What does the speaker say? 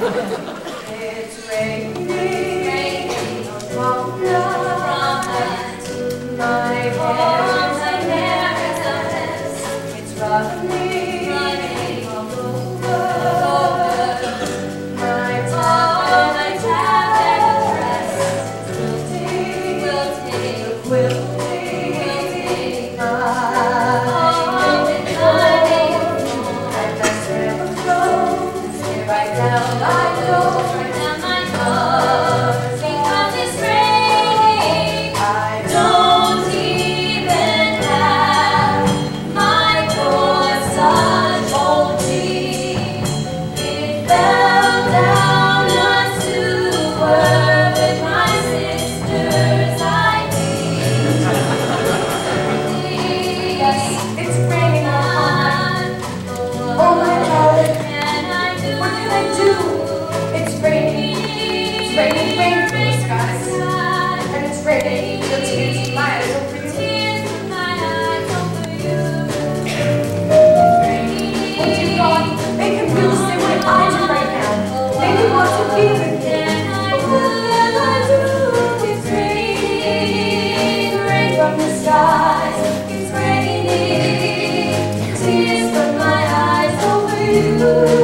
It's raining on walnut. My hair is a mess. It's running all over. My tablet dress is wilting. Right down my nose, because it's raining. I don't even have my corsage jeans. It fell down a sewer with my sisters, I think. Yes, it's raining on. Oh my God. It's raining rain from the skies, and it's raining the tears in my eyes over you. Won't you God, make him feel the same way I do right now. Make him want to be with me. What can I do? It's raining rain from the skies. It's raining tears from my eyes over you.